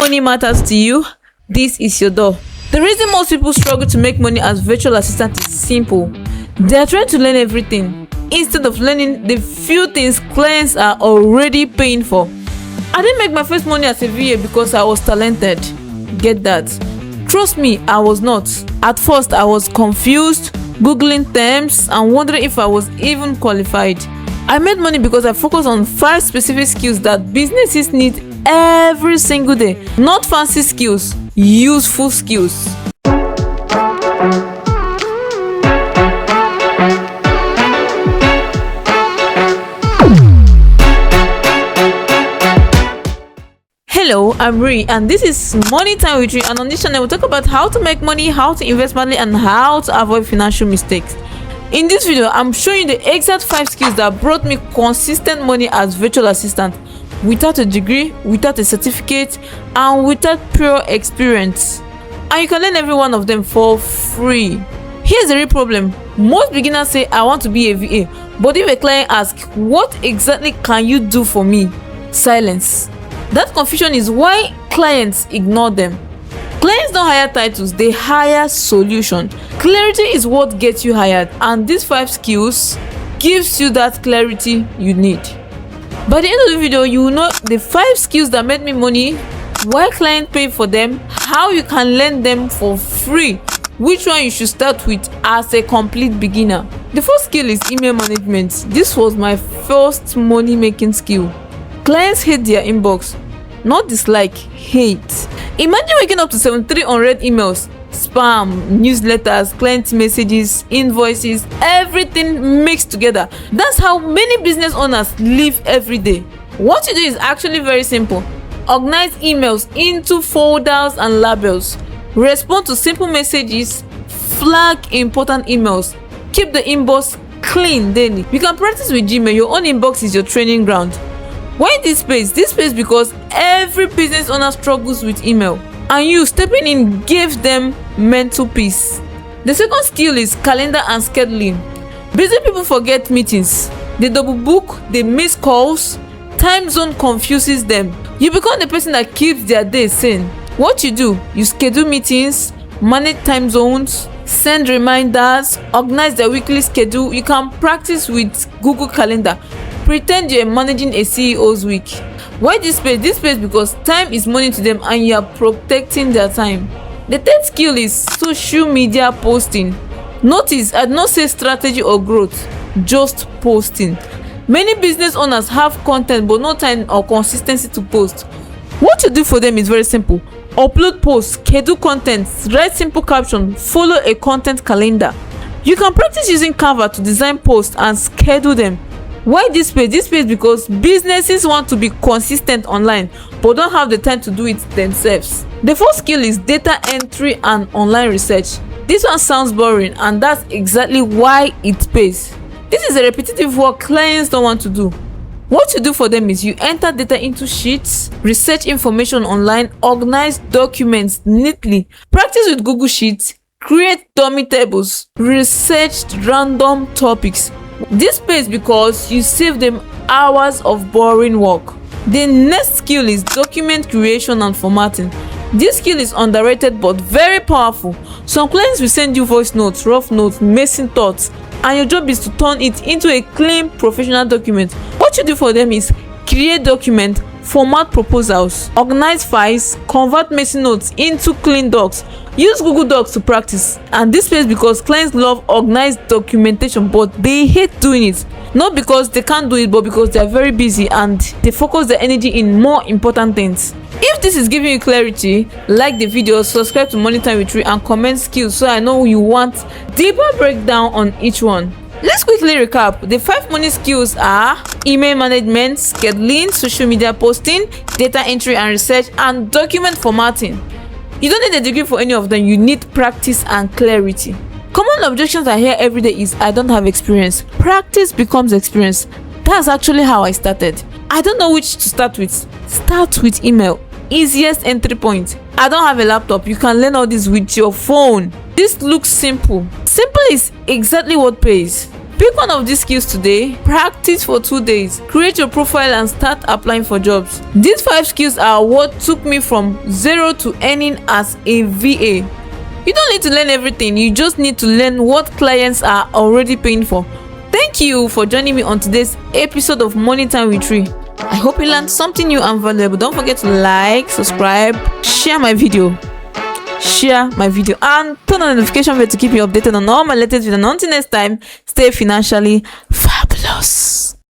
money matters to you, this is your door. The reason most people struggle to make money as virtual assistant is simple. They are trying to learn everything instead of learning the few things clients are already paying for. I didn't make my first money as a VA because I was talented. Get that? Trust me, I was not. At first, I was confused, googling terms and wondering if I was even qualified. I made money because I focused on 5 specific skills that businesses need every single day. Not fancy skills, useful skills. Hello, I'm Ree and this is Money Time with Ree, and on this channel we talk about how to make money, how to invest smartly and how to avoid financial mistakes. In this video, I'm showing you the exact 5 skills that brought me consistent money as virtual assistant without a degree, without a certificate and without pure experience. And you can learn every one of them for free. Here's the real problem. Most beginners say I want to be a VA, but if a client asks, what exactly can you do for me? Silence. That confusion is why clients ignore them. Clients don't hire titles, they hire solution. Clarity is what gets you hired, and these 5 skills gives you that clarity you need. By the end of the video, you will know the 5 skills that made me money, why clients pay for them, how you can learn them for free, which one you should start with as a complete beginner. The first skill is email management. This was my first money making skill. Clients hate their inbox, not dislike, hate. Imagine waking up to 73 unread emails, spam, newsletters, client messages, invoices, everything mixed together. That's how many business owners live every day. What you do is actually very simple. Organize emails into folders and labels. Respond to simple messages. Flag important emails. Keep the inbox clean daily. You can practice with Gmail. Your own inbox is your training ground. Why this space? This space because every business owner struggles with email, and you stepping in gives them mental peace. The second skill is calendar and scheduling. Busy people forget meetings. They double book, they miss calls, time zone confuses them. You become the person that keeps their day sane. What you do? You schedule meetings, manage time zones, send reminders, organize their weekly schedule. You can practice with Google Calendar. Pretend you're managing a CEO's week. Why this space? This space because time is money to them and you are protecting their time. The third skill is social media posting. Notice I did not say strategy or growth, just posting. Many business owners have content but no time or consistency to post. What you do for them is very simple. Upload posts, schedule content, write simple caption, follow a content calendar. You can practice using Canva to design posts and schedule them. Why this space? This space because businesses want to be consistent online but don't have the time to do it themselves. The fourth skill is data entry and online research. This one sounds boring and that's exactly why it pays. This is a repetitive work clients don't want to do. What you do for them is you enter data into sheets, research information online, organize documents neatly, practice with Google Sheets, create dummy tables, research random topics. This pays because you save them hours of boring work. The next skill is document creation and formatting. This skill is underrated but very powerful. Some clients will send you voice notes, rough notes, missing thoughts, and your job is to turn it into a clean professional document. What you do for them is create document, format proposals, organize files, convert messy notes into clean docs. Use Google Docs to practice. And this pays because clients love organized documentation but they hate doing it. Not because they can't do it but because they are very busy and they focus their energy in more important things. If this is giving you clarity, like the video, subscribe to Money Time with Ree and comment skills so I know you want deeper breakdown on each one. Let's quickly recap. The 5 money skills are email management, scheduling, social media posting, data entry and research, and document formatting. You don't need a degree for any of them, you need practice and clarity. Common objections I hear every day is I don't have experience. Practice becomes experience. That's actually how I started. I don't know which to start with. Start with email. Easiest entry point. I don't have a laptop. You can learn all this with your phone. This looks simple. Simple is exactly what pays. Pick one of these skills today, practice for 2 days, create your profile and start applying for jobs. These 5 skills are what took me from zero to earning as a VA. You don't need to learn everything, you just need to learn what clients are already paying for. Thank you for joining me on today's episode of Money Time with Ree. I hope you learned something new and valuable. Don't forget to like, subscribe, share my video, and turn on the notification bell to keep you updated on all my latest videos. And until next time, stay financially fabulous.